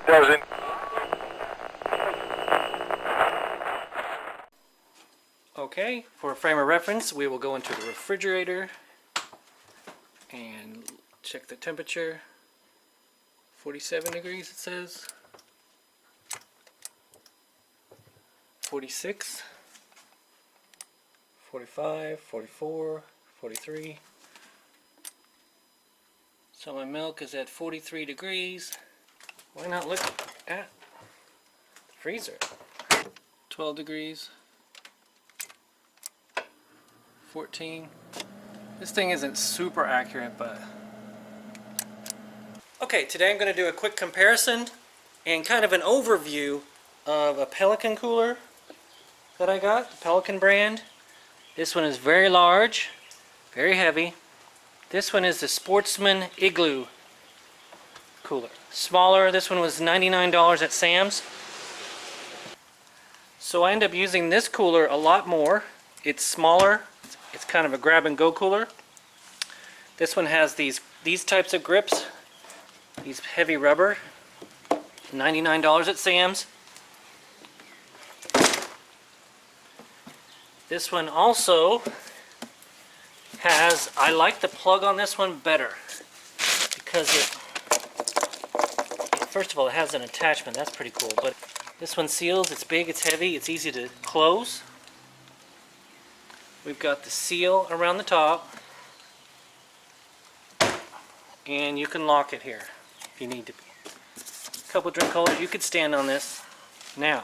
Dozen. Okay, for a frame of reference, we will go into the refrigerator and check the temperature. 47 degrees it says. 46, 45, 44, 43. So my milk is at 43 degrees. Why not look at the freezer? 12 degrees. 14. This thing isn't super accurate, but... Okay, today I'm going to do a quick comparison and kind of an overview of a Pelican cooler that I got, the Pelican brand. This one is very large, very heavy. This one is the Sportsman Igloo cooler. Smaller, this one was $99 at Sam's. So I end up using this cooler a lot more. It's smaller, it's kind of a grab and go cooler. This one has these types of grips, these heavy rubber, $99 at Sam's. This one also has, I like the plug on this one better because first of all, it has an attachment, that's pretty cool, but this one seals, it's big, it's heavy, it's easy to close. We've got the seal around the top, and you can lock it here if you need to. A couple drink holders, you could stand on this. Now,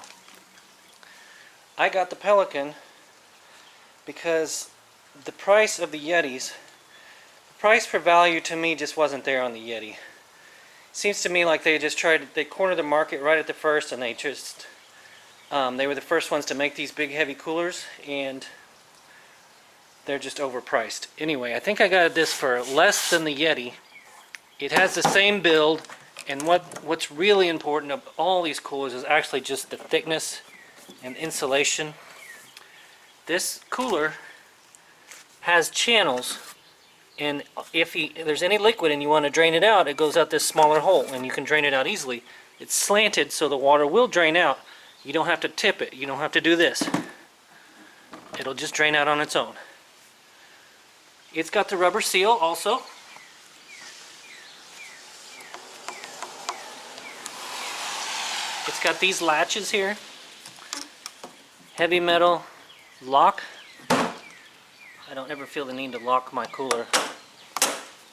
I got the Pelican because the price of the Yetis, the price for value to me just wasn't there on the Yeti. Seems to me like they just they cornered the market right at the first, and they just, they were the first ones to make these big heavy coolers, and they're just overpriced. Anyway, I think I got this for less than the Yeti. It has the same build, and what's really important of all these coolers is actually just the thickness and insulation. This cooler has channels, and if there's any liquid and you want to drain it out, it goes out this smaller hole, and you can drain it out easily. It's slanted so the water will drain out. You don't have to tip it. You don't have to do this. It'll just drain out on its own. It's got the rubber seal also. It's got these latches here. Heavy metal lock. I don't ever feel the need to lock my cooler.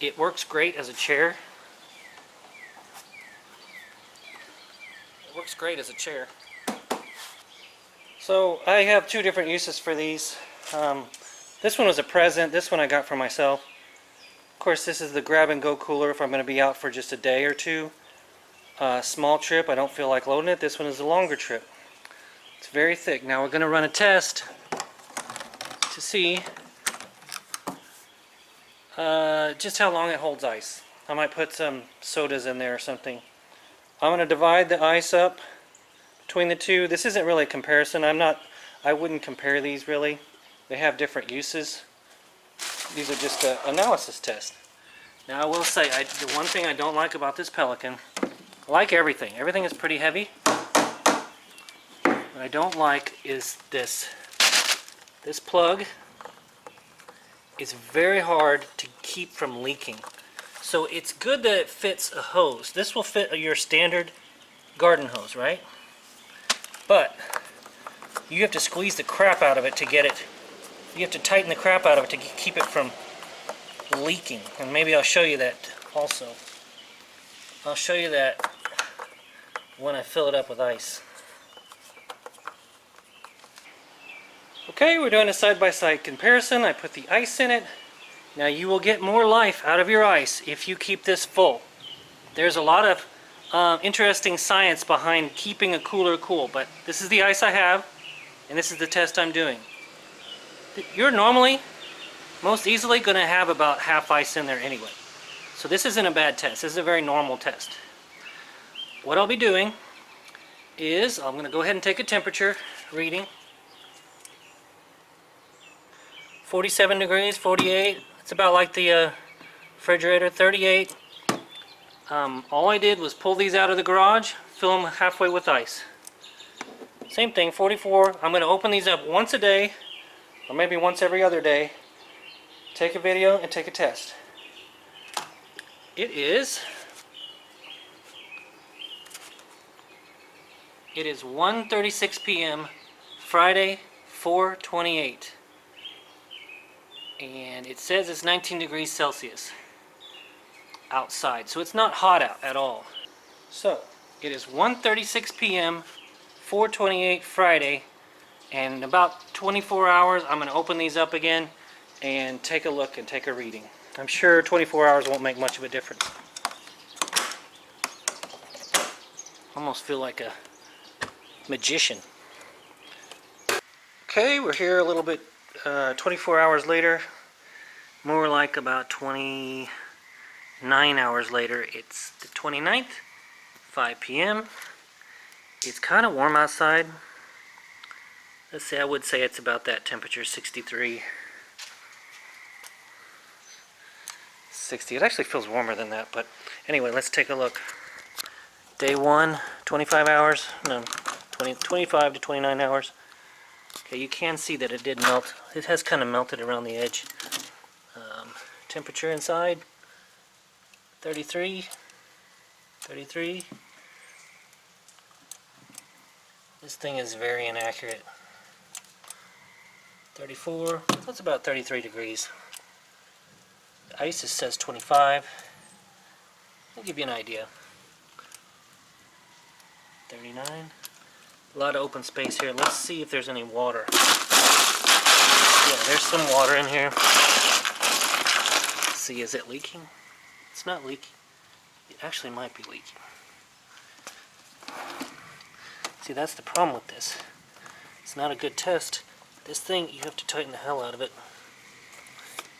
It works great as a chair. It works great as a chair. So I have two different uses for these. This one was a present. This one I got for myself. Of course, this is the grab and go cooler if I'm going to be out for just a day or two. Small trip, I don't feel like loading it. This one is a longer trip. It's very thick. Now we're going to run a test to see just how long it holds ice. I might put some sodas in there or something. I'm going to divide the ice up between the two. This isn't really a comparison. I wouldn't compare these really. They have different uses. These are just an analysis test. Now I will say, the one thing I don't like about this Pelican, I like everything. Everything is pretty heavy. What I don't like is this. This plug is very hard to keep from leaking. So it's good that it fits a hose. This will fit your standard garden hose, right? But you have to squeeze the crap out of it to get it. You have to tighten the crap out of it to keep it from leaking. And maybe I'll show you that also. I'll show you that when I fill it up with ice. Okay, we're doing a side-by-side comparison. I put the ice in it. Now you will get more life out of your ice if you keep this full. There's a lot of interesting science behind keeping a cooler cool, but this is the ice I have, and this is the test I'm doing. You're normally, most easily, going to have about half ice in there anyway. So this isn't a bad test. This is a very normal test. What I'll be doing is I'm going to go ahead and take a temperature reading. 47 degrees, 48. It's about like the refrigerator. 38. All I did was pull these out of the garage, fill them halfway with ice. Same thing, 44. I'm going to open these up once a day, or maybe once every other day. Take a video and take a test. It is 1:36 p.m. Friday, 4/28, and it says it's 19 degrees Celsius outside, so it's not hot out at all. So it is 1:36 p.m. 4/28 Friday, and in about 24 hours I'm going to open these up again and take a look and take a reading. I'm sure 24 hours won't make much of a difference. Almost feel like a magician. Okay, we're here a little bit 24 hours later, more like about 29 hours later. It's the 29th, 5 p.m. It's kind of warm outside. Let's say I would say it's about that temperature, 63. 60. It actually feels warmer than that, but anyway, let's take a look. Day 1, 25 hours, no, 25 to 29 hours. Okay, you can see that it did melt. It has kind of melted around the edge. Temperature inside, 33. This thing is very inaccurate. 34, that's about 33 degrees. The ice says 25. I'll give you an idea. 39. A lot of open space here. Let's see if there's any water. Yeah, there's some water in here. Let's see, is it leaking? It's not leaking. It actually might be leaking. See, that's the problem with this. It's not a good test. This thing, you have to tighten the hell out of it.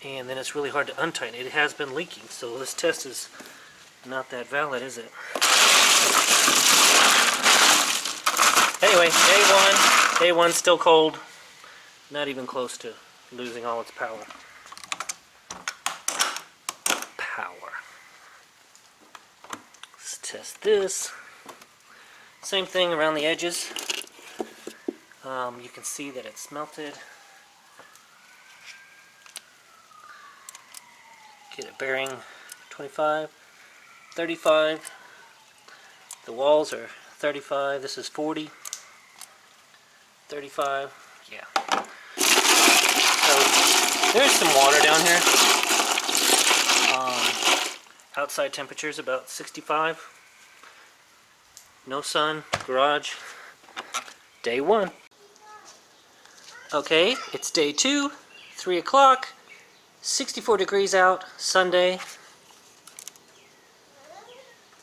And then it's really hard to untighten it. It has been leaking, so this test is not that valid, is it? Anyway, day one still cold. Not even close to losing all its power. Let's test this. Same thing around the edges. You can see that it's melted. Get a bearing 25, 35. The walls are 35. This is 40. 35. Yeah. So there's some water down here. Outside temperature is about 65. No sun. Garage. Day 1. Okay, it's day 2. 3 o'clock. 64 degrees out. Sunday.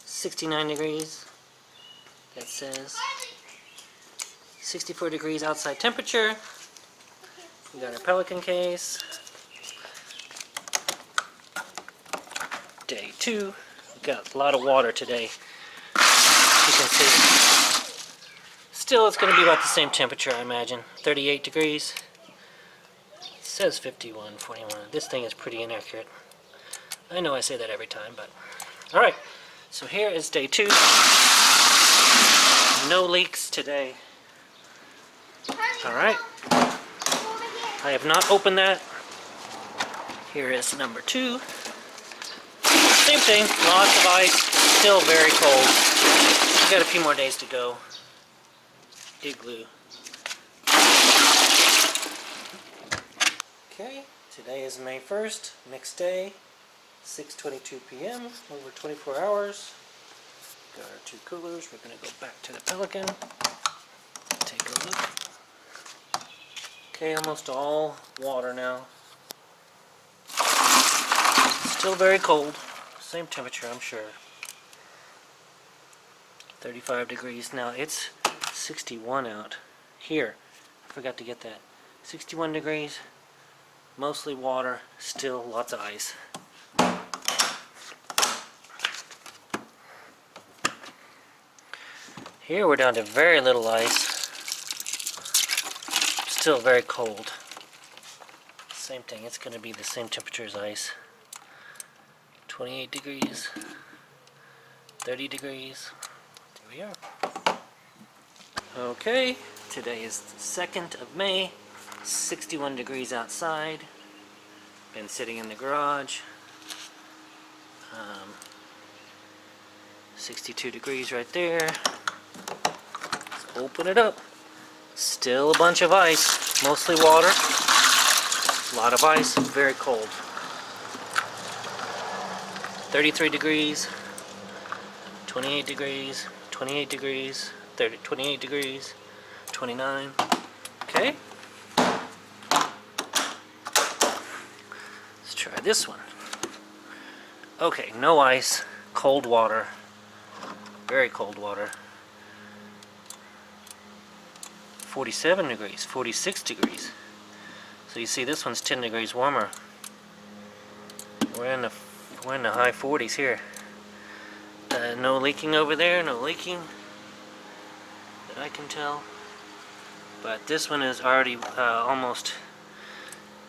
69 degrees. That says 64 degrees outside temperature. We got our Pelican case. Day 2. We got a lot of water today. You can see. Still, it's going to be about the same temperature, I imagine. 38 degrees. It says 51, 41. This thing is pretty inaccurate. I know I say that every time, but alright. So here is day 2. No leaks today. Alright. I have not opened that. Here is number 2. Same thing, lots of ice, still very cold. We've got a few more days to go. Igloo. Okay, today is May 1st, next day, 6:22 p.m., over 24 hours. Got our 2 coolers. We're going to go back to the Pelican. Take a look. Okay, almost all water now. Still very cold. Same temperature, I'm sure. 35 degrees. Now it's 61 out. Here, I forgot to get that. 61 degrees. Mostly water. Still lots of ice. Here we're down to very little ice. Still very cold. Same thing, it's going to be the same temperature as ice. 28 degrees. 30 degrees. There we are. Okay, today is the 2nd of May, 61 degrees outside. Been sitting in the garage. 62 degrees right there. Let's open it up. Still a bunch of ice, mostly water. A lot of ice, very cold. 33 degrees, 28 degrees, 28 degrees, 28 degrees, 29. Okay. Let's try this one. Okay, no ice, cold water, very cold water. 47 degrees, 46 degrees. So you see this one's 10 degrees warmer. We're in the high 40s here. No leaking over there, no leaking that I can tell. But this one is already almost,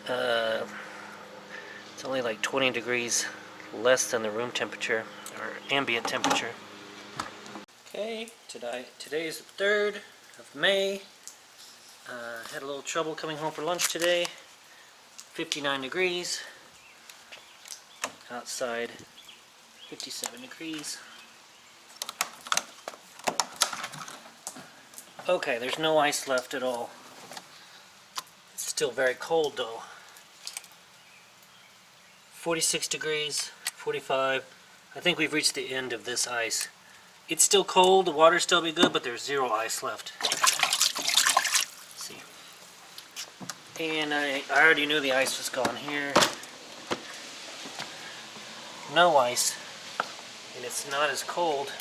it's only like 20 degrees less than the room temperature, or ambient temperature. Okay, today is the 3rd of May. Had a little trouble coming home for lunch today. 59 degrees. Outside, 57 degrees. Okay, there's no ice left at all. It's still very cold though. 46 degrees, 45. I think we've reached the end of this ice. It's still cold, the water's still be good, but there's 0 ice left. Let's see. And I already knew the ice was gone here. No ice. And it's not as cold.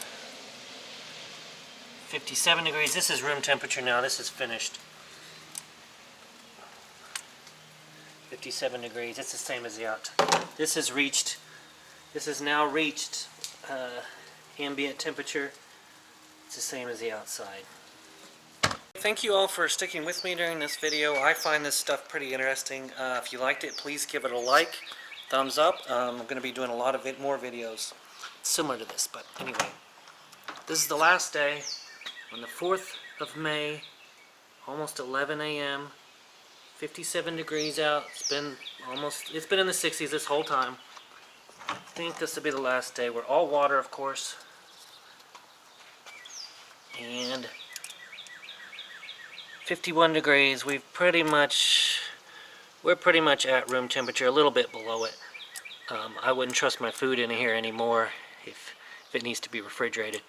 57 degrees. This is room temperature now. This is finished. 57 degrees. It's the same as the outside. This has now reached ambient temperature. It's the same as the outside. Thank you all for sticking with me during this video. I find this stuff pretty interesting. If you liked it, please give it a like, thumbs up. I'm going to be doing a lot of more videos similar to this, but anyway. This is the last day on the 4th of May, almost 11 a.m. 57 degrees out. It's been in the 60s this whole time. I think this will be the last day. We're all water, of course. And 51 degrees. We're pretty much at room temperature, a little bit below it. I wouldn't trust my food in here anymore if it needs to be refrigerated.